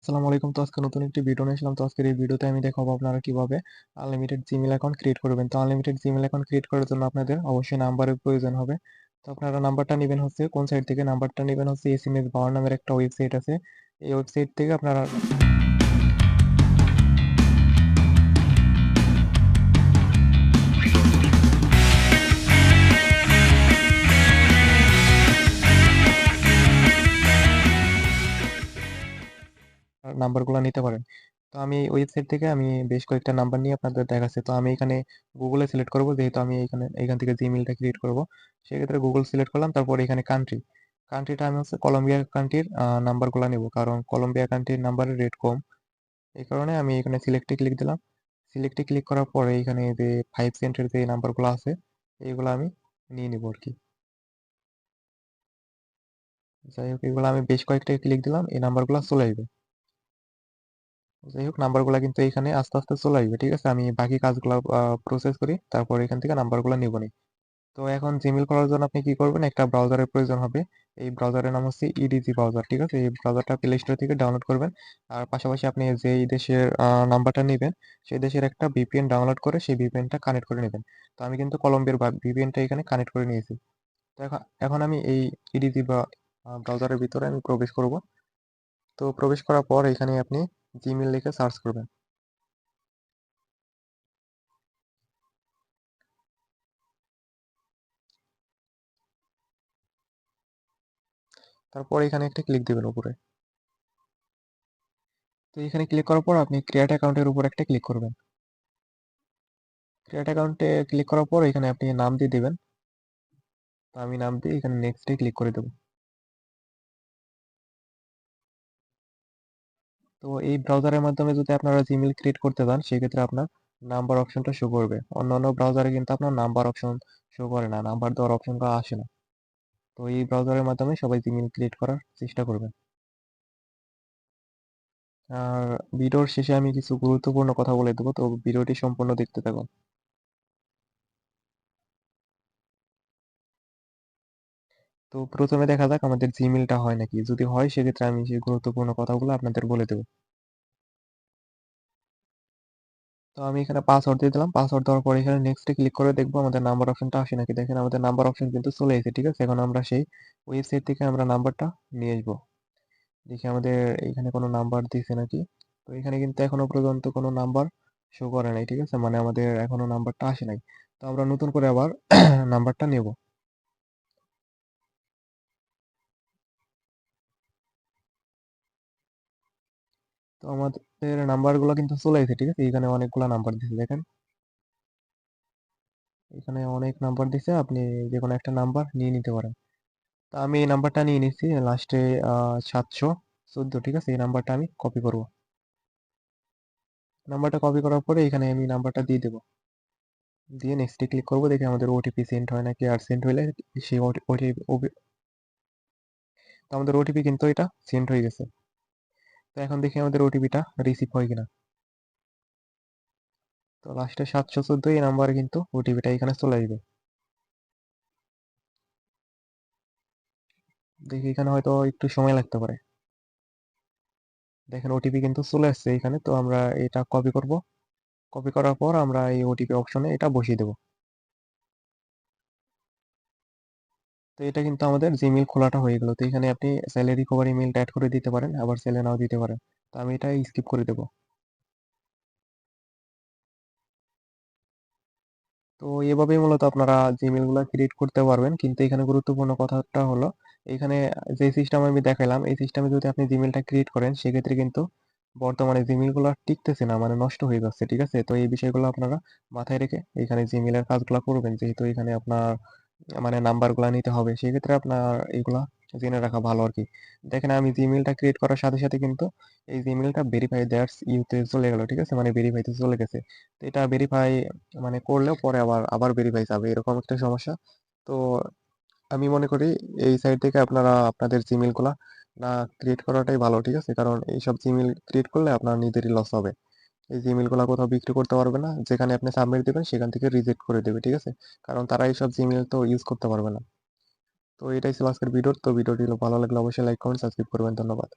আসসালামু আলাইকুম। তো আজকে নতুন একটি ভিডিও নিয়ে আসলাম। তো আজকের এই ভিডিওতে আমি দেখাবো আপনারা কিভাবে আনলিমিটেড জিমেইল অ্যাকাউন্ট ক্রিয়েট করবেন। তো আনলিমিটেড জিমেইল অ্যাকাউন্ট ক্রিয়েট করার জন্য আপনাদের অবশ্যই নাম্বারের প্রয়োজন হবে। তো আপনারা নাম্বারটা নিবেন হচ্ছে কোন সাইট থেকে? নাম্বারটা নিবেন হচ্ছে এসএমএস বাওয়ার নামের একটা ওয়েবসাইট আছে। এই ওয়েবসাইট থেকে আপনারা নাম্বারগুলা নিতে পারেন। তো আমি এই ওয়েবসাইট থেকে আমি বেশ কয়েকটা নাম্বার নিয়ে আপনাদের দেখাচ্ছি। তো আমি এখানে গুগলে সিলেক্ট করব, যেহেতু আমি এখান থেকে জিমেইলটা ক্রিয়েট করব। সেক্ষেত্রে গুগল সিলেক্ট করলাম, তারপর এখানে কান্ট্রিটা আমি হচ্ছে কলম্বিয়া কান্ট্রির নাম্বারগুলা নেব, কারণ কলম্বিয়া কান্ট্রির নাম্বারের রেট কম। এই কারণে আমি এখানে সিলেক্টে ক্লিক দিলাম। সিলেক্টে ক্লিক করার পরে এখানে যে 5 সেন্টের যে নাম্বারগুলো আছে এইগুলো আমি নিয়ে নিব আর কি। যাই হোক, এগুলো আমি বেশ কয়েকটা ক্লিক দিলাম, এই নাম্বারগুলো চলে আসবে। যাই হোক, নাম্বারগুলো কিন্তু এখানে আস্তে আস্তে চলে আসবে, ঠিক আছে। আমি বাকি কাজগুলো প্রসেস করি, তারপর এখান থেকে নাম্বারগুলো নিব নি। তো এখন জিমেইল করার জন্য আপনি কি করবেন, একটা ব্রাউজারের প্রয়োজন হবে। এই ব্রাউজারের নাম হচ্ছে ইডিজি ব্রাউজার, ঠিক আছে। এই ব্রাউজারটা প্লে স্টোর থেকে ডাউনলোড করবেন। আর পাশাপাশি আপনি যেই দেশের নাম্বারটা নেবেন সেই দেশের একটা ভিপিএন ডাউনলোড করে সেই ভিপিএনটা কানেক্ট করে নেবেন। তো আমি কিন্তু কলম্বিয়ার ভিপিএনটা এখানে কানেক্ট করে নিয়েছি। তো এখন এখন আমি এই ইডিজি বা ব্রাউজারের ভিতরে আমি প্রবেশ করব। তো প্রবেশ করার পর এখানে আপনি জিমেইল লিখে সার্চ করবেন। তারপর এখানে একটা ক্লিক দিবেন উপরে। তো এখানে ক্লিক করার পর আপনি ক্রিয়েট অ্যাকাউন্টের উপর একটা ক্লিক করবেন। ক্রিয়েট অ্যাকাউন্টে ক্লিক করার পর এখানে আপনি নাম দিয়ে দিবেন। তো আমি নাম দিয়ে এখানে নেক্সটে ক্লিক করে দেবো। তো এই ব্রাউজারের মাধ্যমে যদি আপনারা জিমেইল ক্রিয়েট করতে চান, সেক্ষেত্রে আপনার নাম্বার অপশনটা শো করবে। অন্যান্য ব্রাউজারে কিন্তু আপনার নাম্বার অপশন শো করে না, নাম্বার দেওয়ার অপশনটা আসে না। তো এই ব্রাউজারের মাধ্যমে সবাই জিমেইল ক্রিয়েট করার চেষ্টা করবেন। আর ভিডিওর শেষে আমি কিছু গুরুত্বপূর্ণ কথা বলে দেবো, তো ভিডিওটি সম্পূর্ণ দেখতে থাকুন। তো প্রথমে দেখা যাক আমাদের জিমেইলটা হয় নাকি। যদি হয় সেক্ষেত্রে আমি সেই গুরুত্বপূর্ণ কথাগুলো আপনাদের বলে দেবো। তো আমি এখানে পাসওয়ার্ড দিয়ে দিলাম। পাসওয়ার্ড দেওয়ার পরে এখানে নেক্সটে ক্লিক করে দেখবো আমাদের নাম্বার অপশনটা আসে নাকি। দেখেন আমাদের নাম্বার অপশন কিন্তু চলে এসেছে, ঠিক আছে। এখন আমরা সেই ওয়েবসাইট থেকে আমরা নাম্বারটা নিয়ে আসবো। দেখি আমাদের এখানে কোনো নাম্বার দিছে নাকি। তো এখানে কিন্তু এখনো পর্যন্ত কোনো নাম্বার শো করে নাই, ঠিক আছে। মানে আমাদের এখনো নাম্বারটা আসে নাই। তো আমরা নতুন করে আবার নাম্বারটা নেব। তো আমাদের নাম্বারগুলো কিন্তু চলে এসেছে, ঠিক আছে। এখানে অনেকগুলো নাম্বার দিছে, দেখেন এখানে অনেক নাম্বার দিছে। আপনি যে কোনো একটা নাম্বার নিয়ে নিতে পারেন। তা আমি এই নাম্বারটা নিয়ে নিচ্ছি লাস্টে 714, ঠিক আছে। এই নাম্বারটা আমি কপি করব। নাম্বারটা কপি করার পরে এখানে আমি নাম্বারটা দিয়ে দেবো। দিয়ে নেক্সটে ক্লিক করবো, দেখি আমাদের ওটিপি সেন্ড হয় নাকি। আর সেন্ড হইলে সেই ওটিপি, তো আমাদের ওটিপি কিন্তু এটা সেন্ড হয়ে গেছে। তো এখন দেখি আমাদের ওটিপিটা রিসিভ হয় কিনা। তো লাস্টে 714 এই নাম্বারে কিন্তু ওটিপিটা এখানে চলে আসবে। দেখি এখানে হয়তো একটু সময় লাগতে পারে। দেখেন ওটিপি কিন্তু চলে আসছে এখানে। তো আমরা এটা কপি করব। কপি করার পর আমরা এই ওটিপি অপশনে এটা বসিয়ে দেবো। তো এটা কিন্তু আমাদের জিমেইল খোলাটা হয়ে গেল। তো এখানে আপনি চাইলে রিকভারি মেইলটা অ্যাড করে দিতে পারেন, আবার চাইলে নাও দিতে পারেন। তো আমি এটা স্কিপ করে দেবো। তো এভাবেই মূলত আপনারা জিমেইল গুলা ক্রিয়েট করতে পারবেন। কিন্তু এখানে গুরুত্বপূর্ণ কথাটা হলো, এখানে যে সিস্টেম আমি দেখাইলাম এই সিস্টেমে যদি আপনি জিমেইলটা ক্রিয়েট করেন, সেক্ষেত্রে কিন্তু বর্তমানে জিমেইল গুলো টিকতেছে না, মানে নষ্ট হয়ে যাচ্ছে, ঠিক আছে। তো এই বিষয়গুলো আপনারা মাথায় রেখে এখানে জিমেইলের কাজগুলো করবেন, যেহেতু এখানে আপনার মানে নাম্বার গুলা নিতে হবে। সেক্ষেত্রে আপনার এগুলা জেনে রাখা ভালো আর কি। দেখেন আমি জিমেইলটা ক্রিয়েট করার সাথে সাথে কিন্তু এই জিমেইলটা ভেরিফাই দ্যাটস ইউতে চলে গেল, ঠিক আছে। মানে ভেরিফাইতে চলে গেছে। তো এটা ভেরিফাই মানে করলেও পরে আবার আবার ভেরিফাই যাবে, এরকম একটা সমস্যা। তো আমি মনে করি এই সাইট থেকে আপনারা আপনাদের জিমেইল গুলা না ক্রিয়েট করাটাই ভালো, ঠিক আছে। কারণ এইসব জিমেইল ক্রিয়েট করলে আপনার নিজেরই লস হবে। এই জিমেইল গুলা কোথাও বিক্রি করতে পারবে না, যেখানে আপনি সাবমিট দিবেন সেখান থেকে রিজেক্ট করে দেবে, ঠিক আছে। কারণ তারা এইসব জিমেইল তো ইউজ করতে পারবে না। তো এটাই ছিল আজকের ভিডিও। তো ভিডিওটি ভালো লাগলে অবশ্যই লাইক কমেন্ট সাবস্ক্রাইব করবেন। ধন্যবাদ।